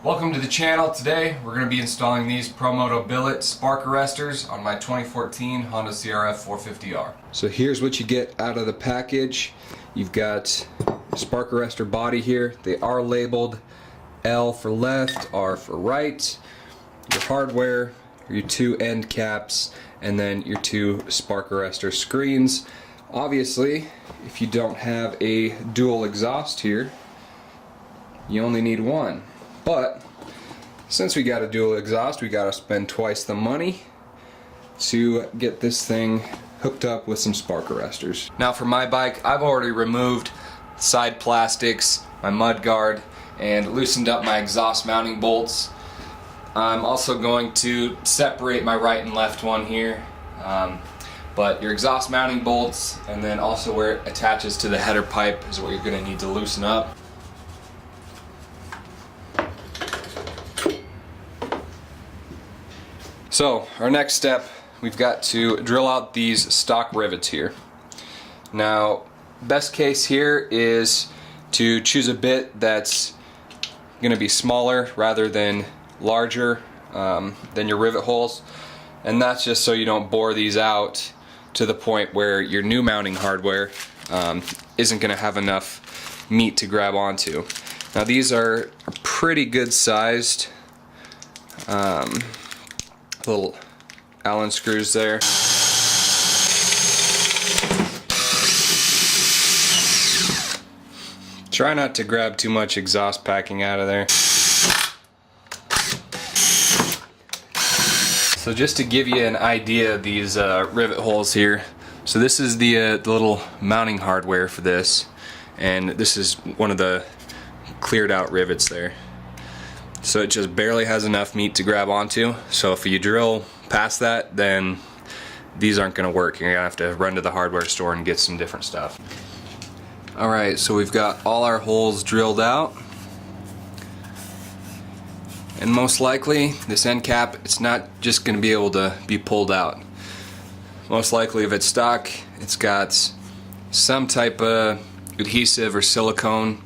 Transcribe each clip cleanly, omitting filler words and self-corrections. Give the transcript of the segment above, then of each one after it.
Welcome to the channel. Today we're going to be installing these Moto Billet spark arrestors on my 2014 Honda CRF450r. So here's what you get out of the package. You've got spark arrestor body here. They are labeled L for left, R for right. Your hardware, your two end caps, and then your two spark arrestor screens. Obviously, if you don't have a dual exhaust here, you only need one. But since we got a dual exhaust, we got to spend twice the money to get this thing hooked up with some spark arrestors. Now for my bike, I've already removed side plastics, my mud guard, and loosened up my exhaust mounting bolts. I'm also going to separate my right and left one here. But your exhaust mounting bolts, and then also where it attaches to the header pipe, is what you're going to need to loosen up. So our next step, we've got to drill out these stock rivets here. Now, best case here is to choose a bit that's going to be smaller rather than larger than your rivet holes, and that's just so you don't bore these out to the point where your new mounting hardware isn't going to have enough meat to grab onto. Now these are pretty good sized little Allen screws there. Try not to grab too much exhaust packing out of there. So just to give you an idea of these rivet holes here, so this is the little mounting hardware for this, and this is one of the cleared out rivets there. So it just barely has enough meat to grab onto, so if you drill past that, then these aren't going to work. You're going to have to run to the hardware store and get some different stuff. Alright, so we've got all our holes drilled out, and most likely this end cap, it's not just going to be able to be pulled out. Most likely if it's stock, it's got some type of adhesive or silicone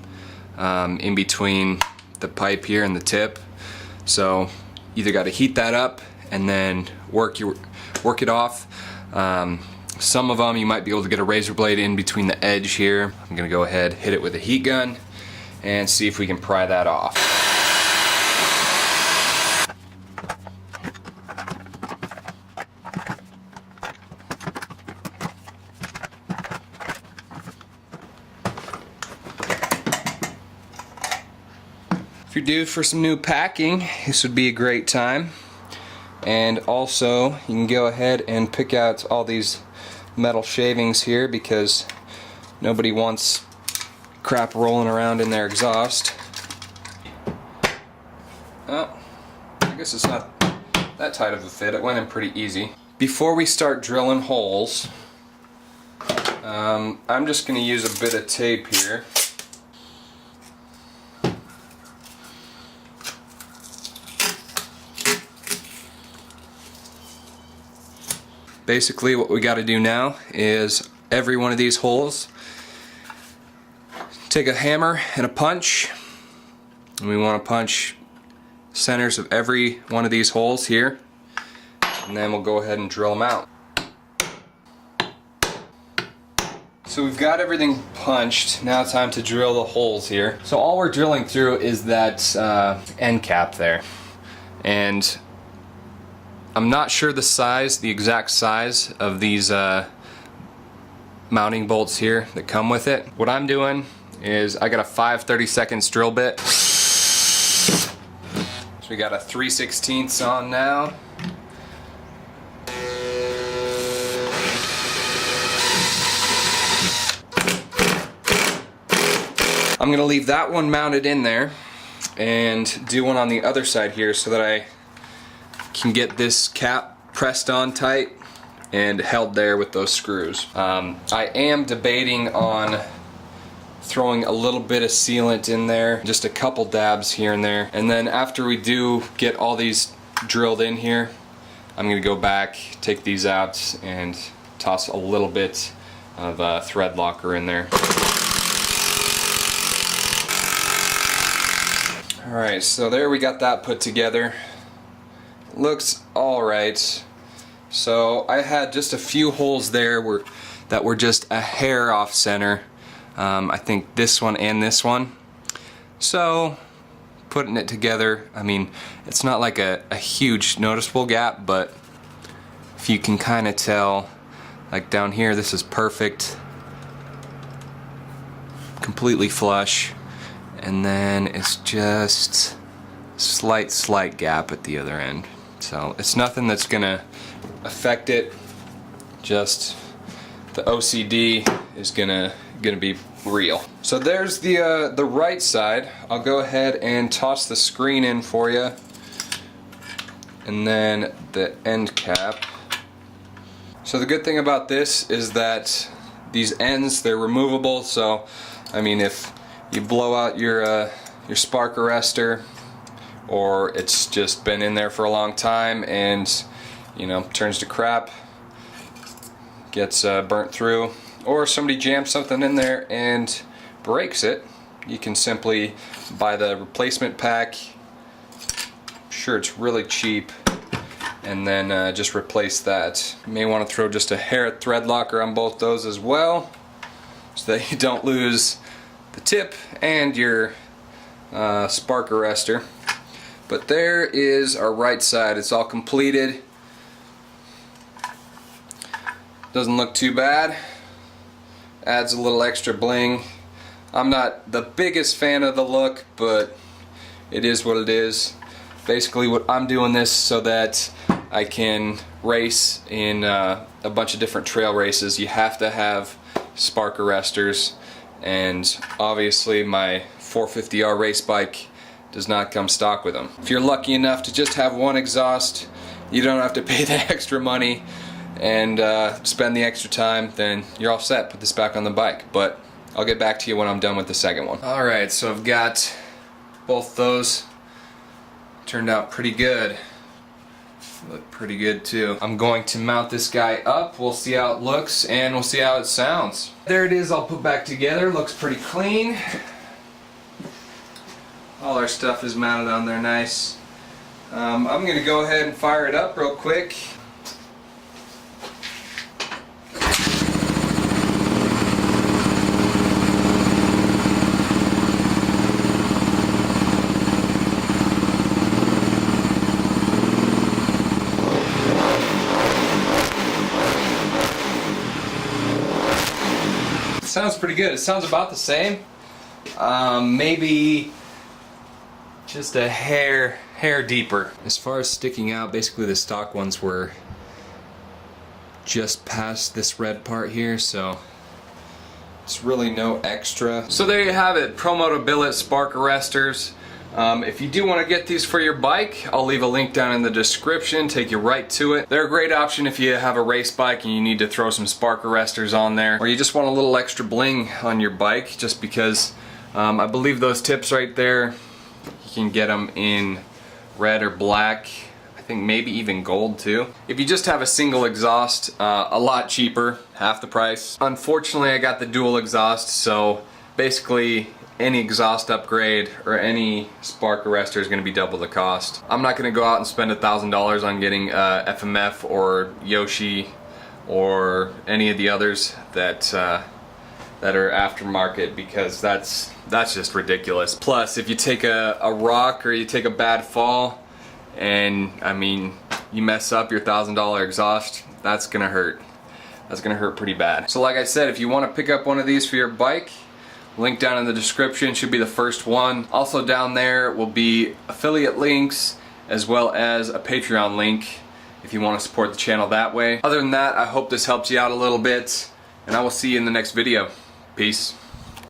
in between the pipe here and the tip, so either got to heat that up and then work it off. Some of them you might be able to get a razor blade in between the edge here. I'm gonna go ahead, hit it with a heat gun and see if we can pry that off. If you're due for some new packing, this would be a great time. And also, you can go ahead and pick out all these metal shavings here, because nobody wants crap rolling around in their exhaust. Oh, I guess it's not that tight of a fit. It went in pretty easy. Before we start drilling holes, I'm just going to use a bit of tape here. Basically what we got to do now is every one of these holes, take a hammer and a punch, and we want to punch centers of every one of these holes here, and then we'll go ahead and drill them out. So we've got everything punched. Now it's time to drill the holes here. So all we're drilling through is that end cap there, and I'm not sure the exact size of these mounting bolts here that come with it. What I'm doing is I got a 5/32 drill bit. So we got a 3/16 on now. I'm gonna leave that one mounted in there and do one on the other side here so that I can get this cap pressed on tight and held there with those screws. I am debating on throwing a little bit of sealant in there, just a couple dabs here and there, and then after we do get all these drilled in here, I'm gonna go back, take these out, and toss a little bit of thread locker in there. Alright, so there we got that put together. Looks alright. So I had just a few holes there that were just a hair off center. I think this one and this one. So putting it together, I mean, it's not like a huge noticeable gap, but if you can kind of tell, like down here, this is perfect, completely flush, and then it's just slight gap at the other end. So it's nothing that's gonna affect it, just the OCD is gonna be real. So there's the right side. I'll go ahead and toss the screen in for you, and then the end cap. So the good thing about this is that these ends, they're removable. So I mean, if you blow out your spark arrestor, or it's just been in there for a long time and, you know, turns to crap, gets burnt through, or somebody jams something in there and breaks it, you can simply buy the replacement pack. I'm sure it's really cheap, and then just replace that. You may want to throw just a hair thread locker on both those as well, so that you don't lose the tip and your spark arrestor. But there is our right side. It's all completed. Doesn't look too bad. Adds a little extra bling. I'm not the biggest fan of the look, but it is what it is. Basically, what I'm doing this so that I can race in a bunch of different trail races. You have to have spark arrestors, and obviously my 450R race bike does not come stock with them. If you're lucky enough to just have one exhaust, you don't have to pay the extra money and spend the extra time, then you're all set. Put this back on the bike. But I'll get back to you when I'm done with the second one. Alright, so I've got both those. Turned out pretty good. Look pretty good too. I'm going to mount this guy up. We'll see how it looks and we'll see how it sounds. There it is, all put back together. Looks pretty clean. All our stuff is mounted on there nice. I'm going to go ahead and fire it up real quick. Sounds pretty good. It sounds about the same. Maybe just a hair deeper. As far as sticking out, basically the stock ones were just past this red part here, so it's really no extra. So there you have it, Moto Billet spark arrestors. If you do want to get these for your bike, I'll leave a link down in the description, take you right to it. They're a great option if you have a race bike and you need to throw some spark arrestors on there, or you just want a little extra bling on your bike, just because I believe those tips right there, you can get them in red or black, I think maybe even gold too. If you just have a single exhaust, a lot cheaper, half the price. Unfortunately, I got the dual exhaust, so basically any exhaust upgrade or any spark arrestor is going to be double the cost. I'm not going to go out and spend $1,000 on getting FMF or Yoshi or any of the others that are aftermarket, because that's just ridiculous. Plus, if you take a rock or you take a bad fall and I mean you mess up your $1,000 exhaust, that's gonna hurt. That's gonna hurt pretty bad. So like I said, if you want to pick up one of these for your bike, link down in the description should be the first one. Also down there will be affiliate links as well as a Patreon link if you want to support the channel that way. Other than that, I hope this helps you out a little bit, and I will see you in the next video. Peace.